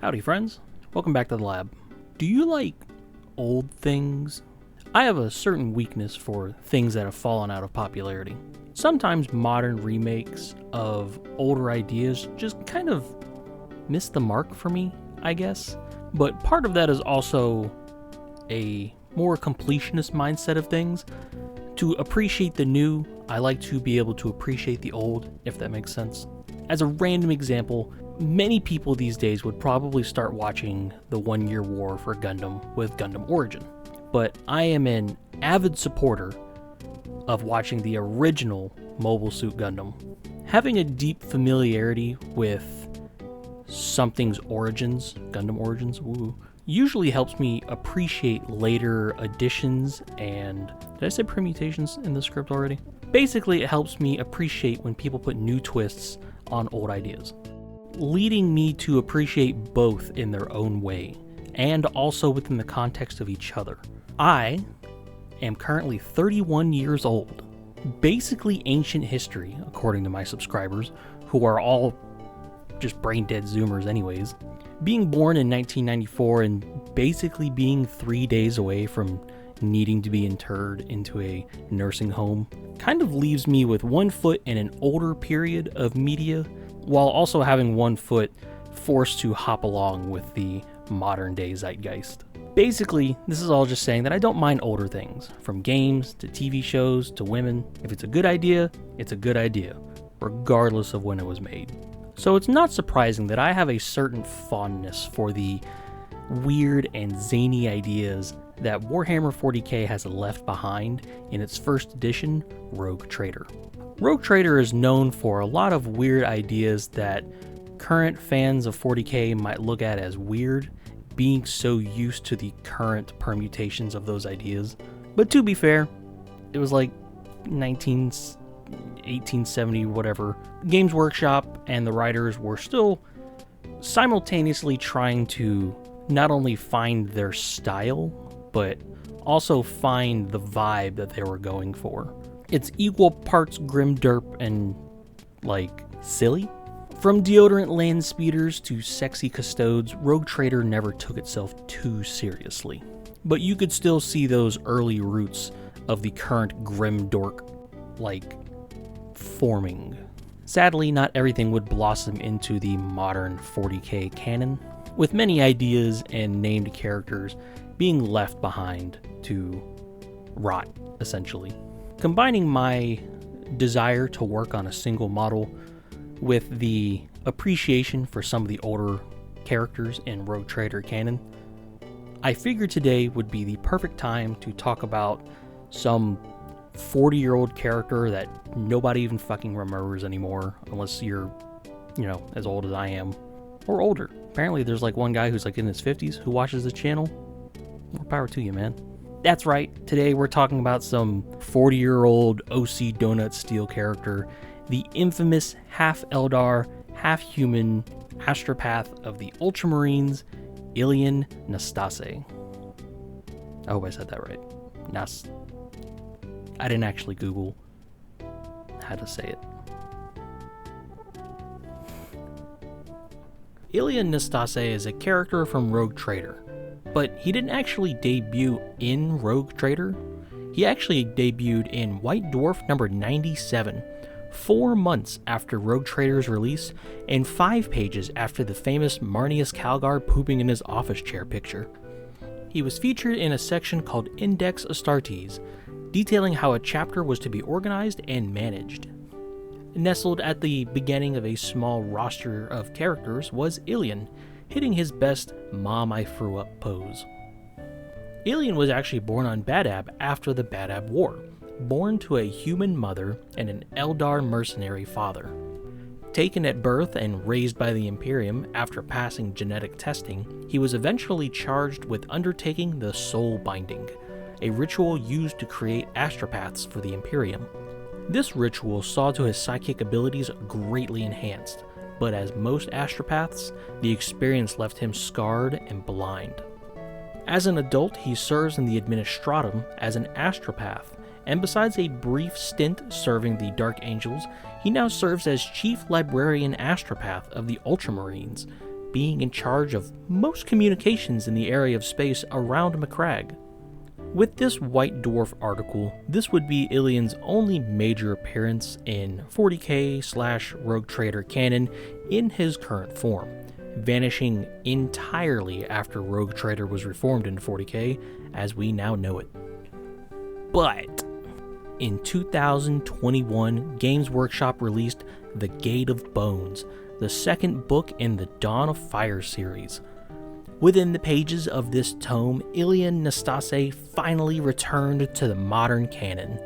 Howdy friends, welcome back to the lab. Do you like old things? I have a certain weakness for things that have fallen out of popularity. Sometimes modern remakes of older ideas just kind of miss the mark for me, I guess. But part of that is also a more completionist mindset of things. To appreciate the new, I like to be able to appreciate the old, if that makes sense. As a random example, many people these days would probably start watching the 1 Year War for Gundam with Gundam Origin. But I am an avid supporter of watching the original Mobile Suit Gundam. Having a deep familiarity with something's origins, Gundam Origins, usually helps me appreciate later additions and... Did I say permutations in the script already? Basically, it helps me appreciate when people put new twists on old ideas, leading me to appreciate both in their own way, and also within the context of each other. I am currently 31 years old, basically ancient history, according to my subscribers, who are all just brain-dead Zoomers anyways. Being born in 1994 and basically being 3 days away from needing to be interred into a nursing home kind of leaves me with one foot in an older period of media, while also having one foot forced to hop along with the modern day zeitgeist. Basically, this is all just saying that I don't mind older things, from games to TV shows to women. If it's a good idea, it's a good idea, regardless of when it was made. So it's not surprising that I have a certain fondness for the weird and zany ideas that Warhammer 40k has left behind in its first edition, Rogue Trader. Rogue Trader is known for a lot of weird ideas that current fans of 40k might look at as weird, being so used to the current permutations of those ideas. But to be fair, it was like 1870 whatever. Games Workshop and the writers were still simultaneously trying to not only find their style, but also find the vibe that they were going for. It's equal parts grim derp and, like, silly. From deodorant land speeders to sexy custodes, Rogue Trader never took itself too seriously. But you could still see those early roots of the current grim dork, like, forming. Sadly, not everything would blossom into the modern 40k canon, with many ideas and named characters being left behind to rot, essentially. Combining my desire to work on a single model with the appreciation for some of the older characters in Rogue Trader canon, I figured today would be the perfect time to talk about some 40-year-old character that nobody even fucking remembers anymore, unless you're, as old as I am, or older. Apparently there's like one guy who's like in his 50s who watches the channel. More power to you, man. That's right, today we're talking about some 40-year-old OC Donut Steel character, the infamous half Eldar, half human Astropath of the Ultramarines, Illiyan Nastase. I hope I said that right. I didn't actually Google how to say it. Illiyan Nastase is a character from Rogue Trader, but he didn't actually debut in Rogue Trader. He actually debuted in White Dwarf number 97, 4 months after Rogue Trader's release, and 5 pages after the famous Marneus Calgar pooping in his office chair picture. He was featured in a section called Index Astartes, detailing how a chapter was to be organized and managed. Nestled at the beginning of a small roster of characters was Illiyan, hitting his best "Mom, I threw up" pose. Illiyan was actually born on Badab after the Badab War, born to a human mother and an Eldar mercenary father. Taken at birth and raised by the Imperium after passing genetic testing, he was eventually charged with undertaking the Soul Binding, a ritual used to create astropaths for the Imperium. This ritual saw to his psychic abilities greatly enhanced, but as most astropaths, the experience left him scarred and blind. As an adult, he serves in the Administratum as an astropath, and besides a brief stint serving the Dark Angels, he now serves as Chief Librarian Astropath of the Ultramarines, being in charge of most communications in the area of space around Macragge. With this White Dwarf article, this would be Illiyan's only major appearance in 40k/Rogue Trader canon in his current form, vanishing entirely after Rogue Trader was reformed into 40k as we now know it. But in 2021, Games Workshop released The Gate of Bones, the second book in the Dawn of Fire series. Within the pages of this tome, Illiyan Nastase finally returned to the modern canon,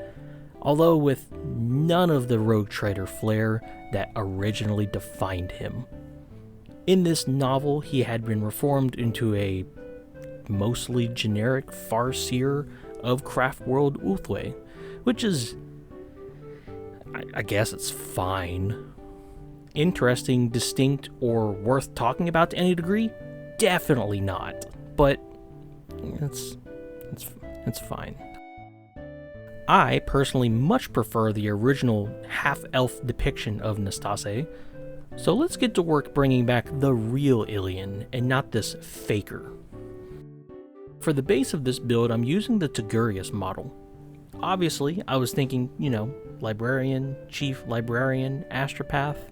although with none of the Rogue Trader flair that originally defined him. In this novel, he had been reformed into a mostly generic farseer of Craftworld Ulthwé, which is, I guess it's fine. Interesting, distinct, or worth talking about to any degree? Definitely not, but it's fine. I personally much prefer the original half-elf depiction of Nastase, so let's get to work bringing back the real Illiyan and not this faker. For the base of this build, I'm using the Togurius model. Obviously, I was thinking, Librarian, Chief Librarian, Astropath,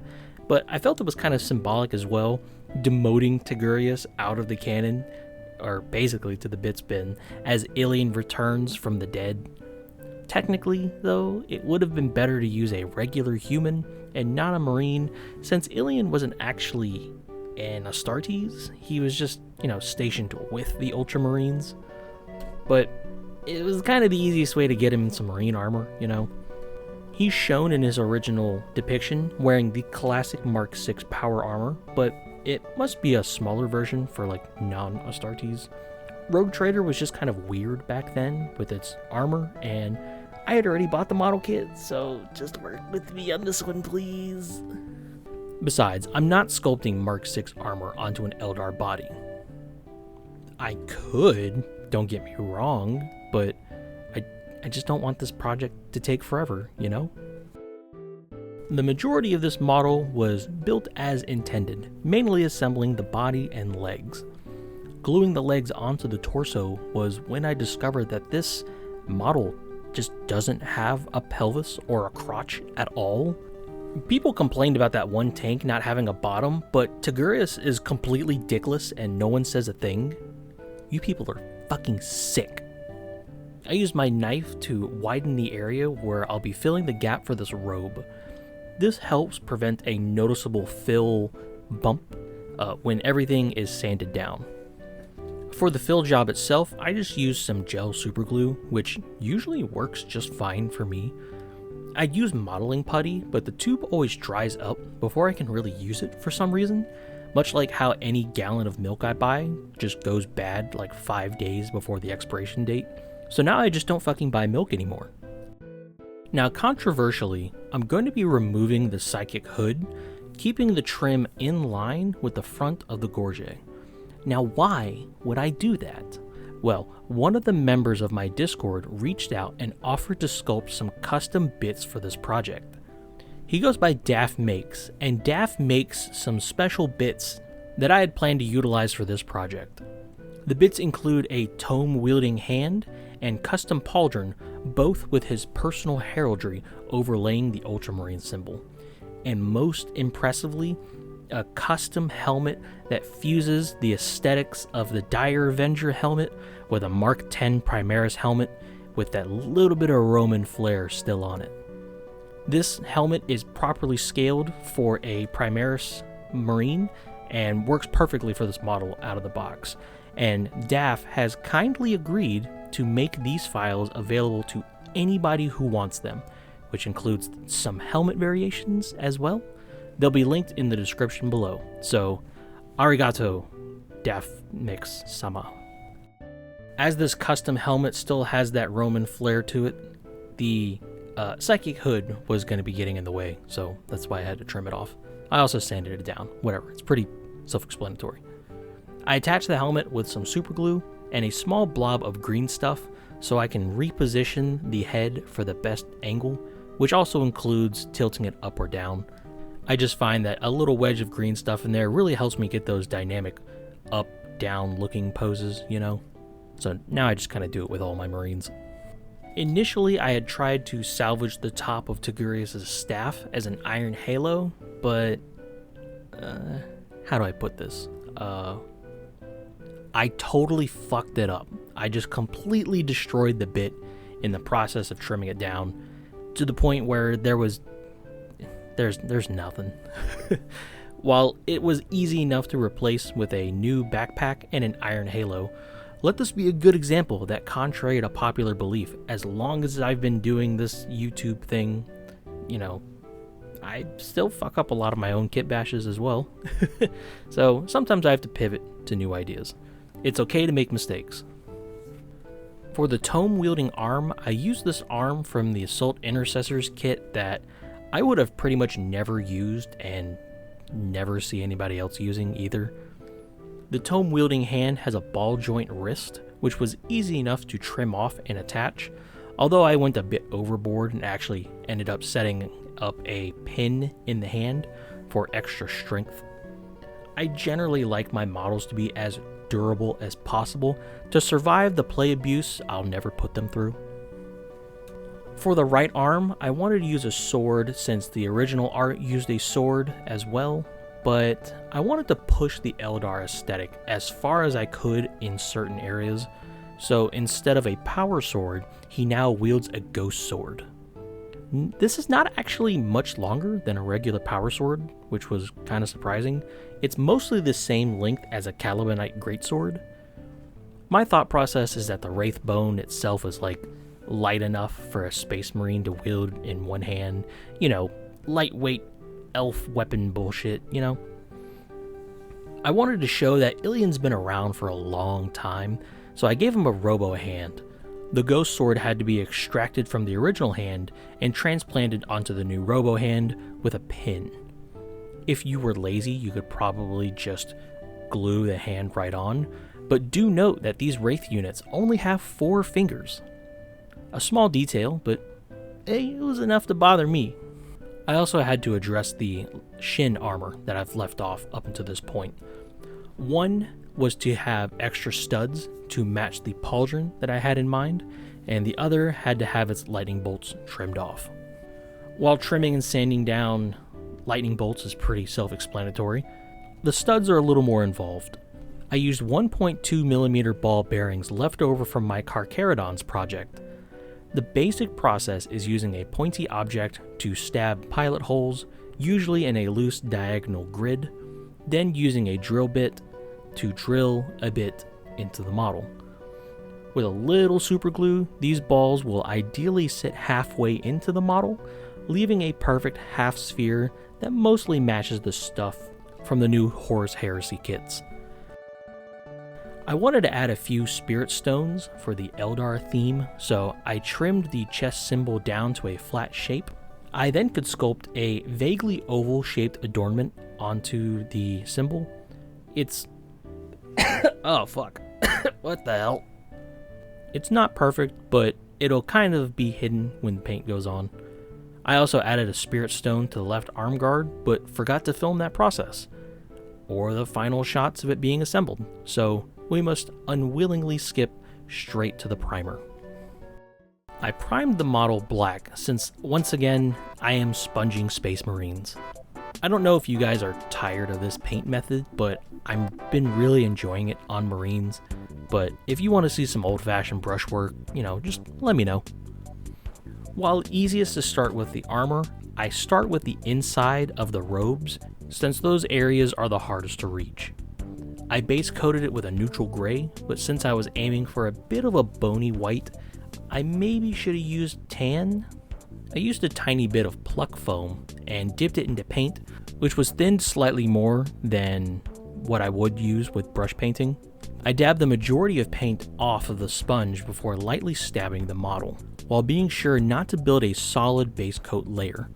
but I felt it was kind of symbolic as well, demoting Togurius out of the canon, or basically to the bits bin, as Illiyan returns from the dead. Technically, though, it would have been better to use a regular human and not a Marine, since Illiyan wasn't actually an Astartes, he was just, stationed with the Ultramarines. But it was kind of the easiest way to get him in some Marine armor, He's shown in his original depiction wearing the classic Mark VI power armor, but it must be a smaller version for non-Astartes. Rogue Trader was just kind of weird back then with its armor, and I had already bought the model kit, so just work with me on this one, please. Besides, I'm not sculpting Mark VI armor onto an Eldar body. I could, don't get me wrong, but I just don't want this project to take forever, The majority of this model was built as intended, mainly assembling the body and legs. Gluing the legs onto the torso was when I discovered that this model just doesn't have a pelvis or a crotch at all. People complained about that one tank not having a bottom, but Togurius is completely dickless and no one says a thing. You people are fucking sick. I used my knife to widen the area where I'll be filling the gap for this robe. This helps prevent a noticeable fill bump when everything is sanded down. For the fill job itself, I just used some gel superglue, which usually works just fine for me. I'd use modeling putty, but the tube always dries up before I can really use it for some reason, much like how any gallon of milk I buy just goes bad 5 days before the expiration date. So now I just don't fucking buy milk anymore. Now, controversially, I'm going to be removing the psychic hood, keeping the trim in line with the front of the gorget. Now, why would I do that? Well, one of the members of my Discord reached out and offered to sculpt some custom bits for this project. He goes by DaffMakes, and Daff makes some special bits that I had planned to utilize for this project. The bits include a tome-wielding hand and custom pauldron, both with his personal heraldry overlaying the Ultramarine symbol. And most impressively, a custom helmet that fuses the aesthetics of the Dire Avenger helmet with a Mark X Primaris helmet with that little bit of Roman flair still on it. This helmet is properly scaled for a Primaris Marine and works perfectly for this model out of the box. And Daff has kindly agreed to make these files available to anybody who wants them, which includes some helmet variations as well. They'll be linked in the description below. So, arigato, DaffMakes sama. As this custom helmet still has that Roman flair to it, the psychic hood was going to be getting in the way, so that's why I had to trim it off. I also sanded it down. Whatever, it's pretty self-explanatory. I attached the helmet with some super glue and a small blob of green stuff so I can reposition the head for the best angle, which also includes tilting it up or down. I just find that a little wedge of green stuff in there really helps me get those dynamic up, down looking poses, you know? So now I just kind of do it with all my Marines. Initially, I had tried to salvage the top of Togurius' staff as an iron halo, but how do I put this? I totally fucked it up. I just completely destroyed the bit in the process of trimming it down to the point where there's nothing. While it was easy enough to replace with a new backpack and an iron halo, let this be a good example that, contrary to popular belief, as long as I've been doing this YouTube thing, you know, I still fuck up a lot of my own kit bashes as well. So sometimes I have to pivot to new ideas. It's okay to make mistakes. For the tome-wielding arm, I used this arm from the Assault Intercessors kit that I would have pretty much never used and never see anybody else using either. The tome-wielding hand has a ball joint wrist, which was easy enough to trim off and attach, although I went a bit overboard and actually ended up setting up a pin in the hand for extra strength. I generally like my models to be as durable as possible to survive the play abuse I'll never put them through. For the right arm, I wanted to use a sword since the original art used a sword as well, but I wanted to push the Eldar aesthetic as far as I could in certain areas, so instead of a power sword, he now wields a ghost sword. This is not actually much longer than a regular power sword, which was kind of surprising. It's mostly the same length as a Calibanite greatsword. My thought process is that the Wraith Bone itself is like light enough for a Space Marine to wield in one hand. You know, lightweight elf weapon bullshit, you know? I wanted to show that Illiyan's been around for a long time, so I gave him a robo hand. The ghost sword had to be extracted from the original hand and transplanted onto the new robo hand with a pin. If you were lazy, you could probably just glue the hand right on, but do note that these Wraith units only have 4 fingers. A small detail, but it was enough to bother me. I also had to address the shin armor that I've left off up until this point. One was to have extra studs to match the pauldron that I had in mind, and the other had to have its lightning bolts trimmed off. While trimming and sanding down lightning bolts is pretty self-explanatory, the studs are a little more involved. I used 1.2mm ball bearings left over from my Carcharodons project. The basic process is using a pointy object to stab pilot holes, usually in a loose diagonal grid, then using a drill bit to drill a bit into the model. With a little super glue, these balls will ideally sit halfway into the model, leaving a perfect half sphere that mostly matches the stuff from the new Horus Heresy kits. I wanted to add a few spirit stones for the Eldar theme, so I trimmed the chest symbol down to a flat shape. I then could sculpt a vaguely oval-shaped adornment onto the symbol. It's... oh, fuck. What the hell? It's not perfect, but it'll kind of be hidden when the paint goes on. I also added a spirit stone to the left arm guard, but forgot to film that process, or the final shots of it being assembled, so we must unwillingly skip straight to the primer. I primed the model black since, once again, I am sponging Space Marines. I don't know if you guys are tired of this paint method, but I've been really enjoying it on Marines. But if you want to see some old-fashioned brushwork, you know, just let me know. While easiest to start with the armor, I start with the inside of the robes, since those areas are the hardest to reach. I base coated it with a neutral gray, but since I was aiming for a bit of a bony white, I maybe should have used tan. I used a tiny bit of pluck foam and dipped it into paint, which was thinned slightly more than what I would use with brush painting. I dabbed the majority of paint off of the sponge before lightly stabbing the model, while being sure not to build a solid base coat layer.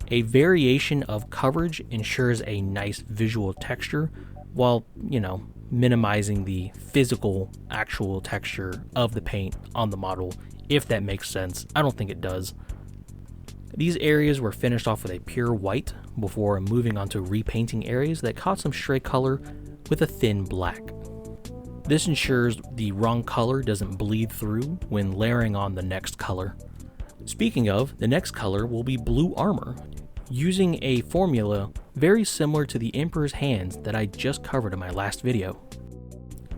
A variation of coverage ensures a nice visual texture, while, you know, minimizing the physical, actual texture of the paint on the model, if that makes sense. I don't think it does. These areas were finished off with a pure white, before moving on to repainting areas that caught some stray color with a thin black. This ensures the wrong color doesn't bleed through when layering on the next color. Speaking of, the next color will be blue armor, using a formula very similar to the Emperor's Hands that I just covered in my last video.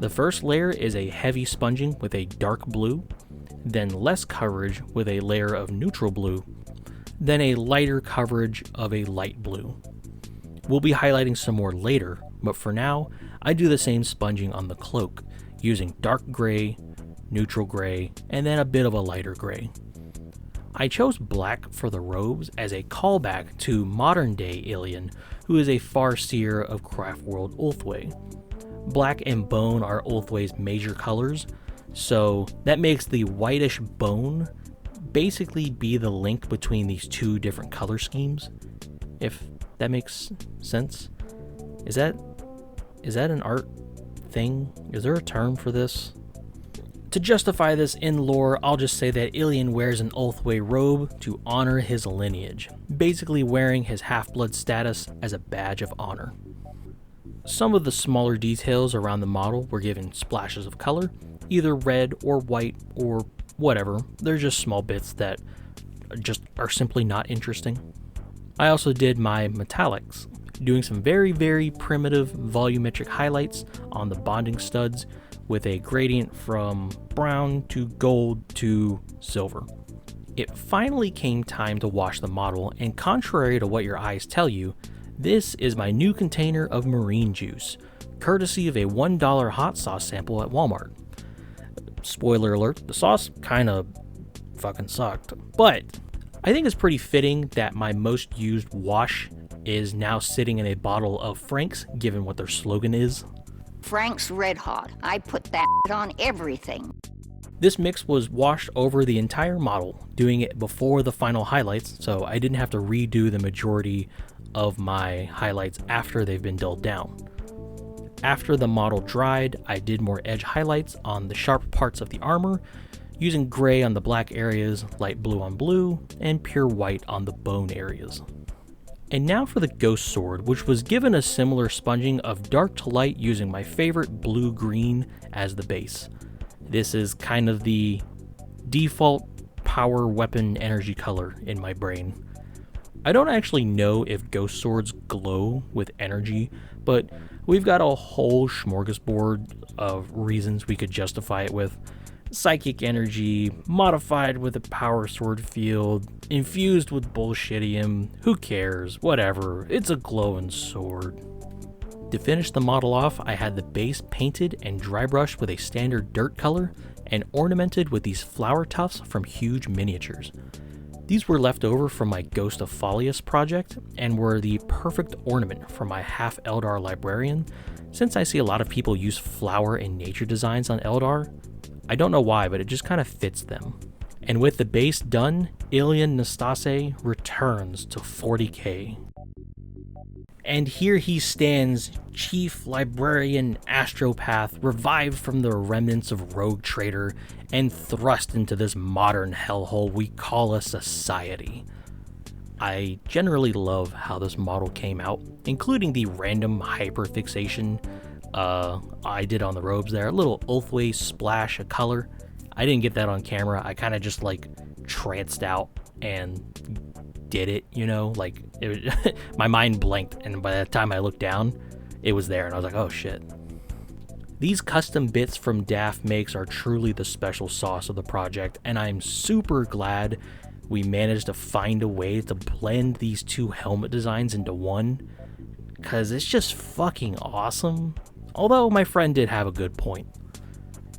The first layer is a heavy sponging with a dark blue, then less coverage with a layer of neutral blue, then a lighter coverage of a light blue. We'll be highlighting some more later, but for now, I do the same sponging on the cloak, using dark gray, neutral gray, and then a bit of a lighter gray. I chose black for the robes as a callback to modern-day Illiyan, who is a farseer of Craftworld Ulthwé. Black and bone are Ulthwé's major colors, so that makes the whitish bone basically be the link between these two different color schemes, if that makes sense. Is that an art thing? Is there a term for this? To justify this in lore, I'll just say that Illiyan wears an Ulthwé robe to honor his lineage, basically wearing his half-blood status as a badge of honor. Some of the smaller details around the model were given splashes of color, either red or white or whatever. They're just small bits that just are simply not interesting. I also did my metallics, doing some very, very primitive volumetric highlights on the bonding studs with a gradient from brown to gold to silver. It finally came time to wash the model, and contrary to what your eyes tell you, this is my new container of marine juice, courtesy of a $1 hot sauce sample at Walmart. Spoiler alert, the sauce kinda fucking sucked, but I think it's pretty fitting that my most used wash is now sitting in a bottle of Frank's, given what their slogan is. Frank's Red Hot. I put that on everything. This mix was washed over the entire model, doing it before the final highlights, so I didn't have to redo the majority of my highlights after they've been dulled down. After the model dried, I did more edge highlights on the sharp parts of the armor, using gray on the black areas, light blue on blue, and pure white on the bone areas. And now for the ghost sword, which was given a similar sponging of dark to light using my favorite blue-green as the base. This is kind of the default power weapon energy color in my brain. I don't actually know if ghost swords glow with energy, but we've got a whole smorgasbord of reasons we could justify it with. Psychic energy, modified with a power sword field, infused with bullshitium, who cares, whatever, it's a glowing sword. To finish the model off, I had the base painted and dry brushed with a standard dirt color and ornamented with these flower tufts from huge miniatures. These were left over from my Ghost of Folius project and were the perfect ornament for my half Eldar librarian, since I see a lot of people use flower and nature designs on Eldar. I don't know why, but it just kind of fits them. And with the base done, Illiyan Nastase returns to 40k. And here he stands, Chief Librarian Astropath, revived from the remnants of Rogue Trader and thrust into this modern hellhole we call a society. I generally love how this model came out, including the random hyperfixation I did on the robes there, a little Ulthwé splash of color. I didn't get that on camera. I kind of just like tranced out and did it, you know, like it, my mind blanked, and by the time I looked down, it was there, and I was like, oh shit. These custom bits from DaffMakes are truly the special sauce of the project, and I'm super glad we managed to find a way to blend these two helmet designs into one, because it's just fucking awesome. Although my friend did have a good point.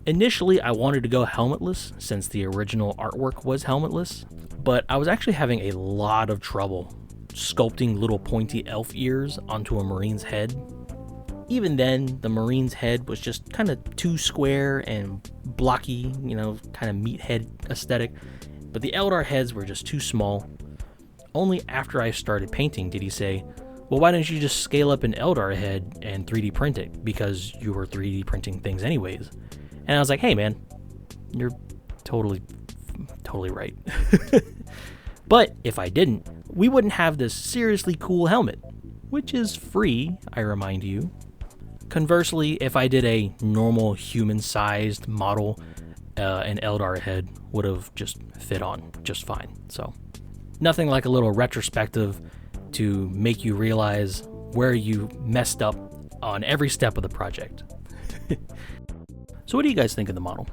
Initially, I wanted to go helmetless since the original artwork was helmetless, but I was actually having a lot of trouble sculpting little pointy elf ears onto a Marine's head. Even then, the Marine's head was just kind of too square and blocky, you know, kind of meathead aesthetic, but the Eldar heads were just too small. Only after I started painting did he say, well, why don't you just scale up an Eldar head and 3D print it, because you were 3D printing things anyways. And I was like, hey man, you're totally right. But if I didn't, we wouldn't have this seriously cool helmet, which is free, I remind you. Conversely, if I did a normal human-sized model, an Eldar head would have just fit on just fine. So nothing like a little retrospective to make you realize where you messed up on every step of the project. So what do you guys think of the model?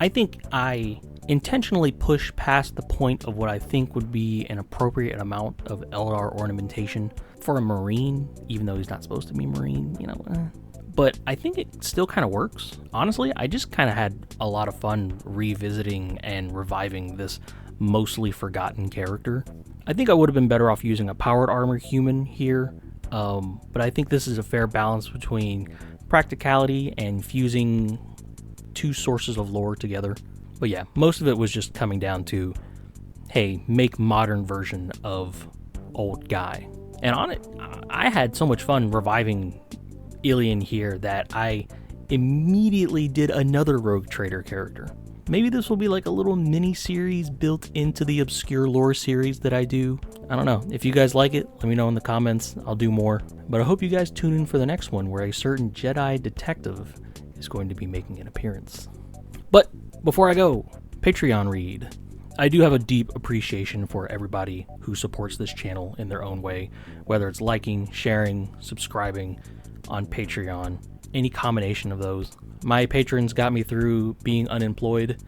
I think I intentionally pushed past the point of what I think would be an appropriate amount of Eldar ornamentation for a Marine, even though he's not supposed to be Marine, But I think it still kind of works. Honestly, I just kind of had a lot of fun revisiting and reviving this mostly forgotten character. I think I would have been better off using a powered armor human here, but I think this is a fair balance between practicality and fusing two sources of lore together. But yeah, most of it was just coming down to, hey, make modern version of old guy. And on it, I had so much fun reviving Illiyan here that I immediately did another Rogue Trader character. Maybe this will be like a little mini-series built into the obscure lore series that I do. I don't know. If you guys like it, let me know in the comments. I'll do more. But I hope you guys tune in for the next one where a certain Jedi detective is going to be making an appearance. But before I go, Patreon read. I do have a deep appreciation for everybody who supports this channel in their own way, whether it's liking, sharing, subscribing on Patreon, any combination of those. My patrons got me through being unemployed,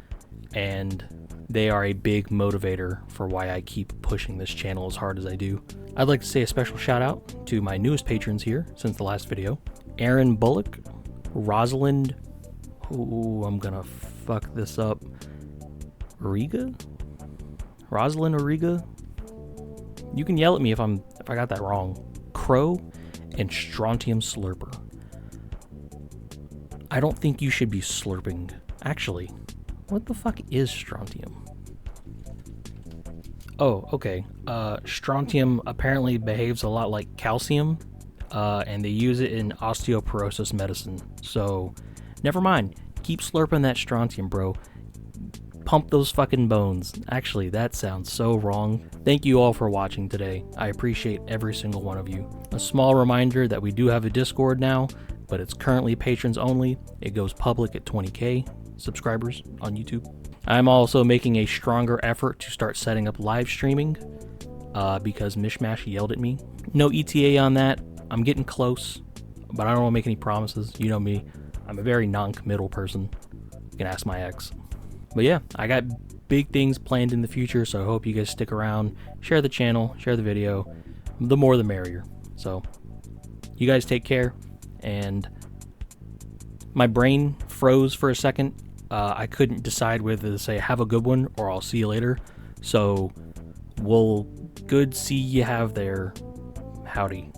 and they are a big motivator for why I keep pushing this channel as hard as I do. I'd like to say a special shout out to my newest patrons here since the last video. Aaron Bullock, Rosalind, I'm gonna fuck this up, Origa? Rosalind Origa? You can yell at me if I got that wrong. Crow and Strontium Slurper. I don't think you should be slurping. Actually, what the fuck is strontium? Oh, okay. Strontium apparently behaves a lot like calcium, and they use it in osteoporosis medicine. So, never mind. Keep slurping that strontium, bro. Pump those fucking bones. Actually, that sounds so wrong. Thank you all for watching today. I appreciate every single one of you. A small reminder that we do have a Discord now, but it's currently patrons only. It goes public at 20k subscribers on YouTube. I'm also making a stronger effort to start setting up live streaming because Mishmash yelled at me. No ETA on that. I'm getting close, but I don't want to make any promises. You know me. I'm a very non-committal person. You can ask my ex. But yeah, I got big things planned in the future, so I hope you guys stick around, share the channel, share the video. The more the merrier. So, you guys take care. And my brain froze for a second. I couldn't decide whether to say have a good one or I'll see you later. So, good see you have there. Howdy.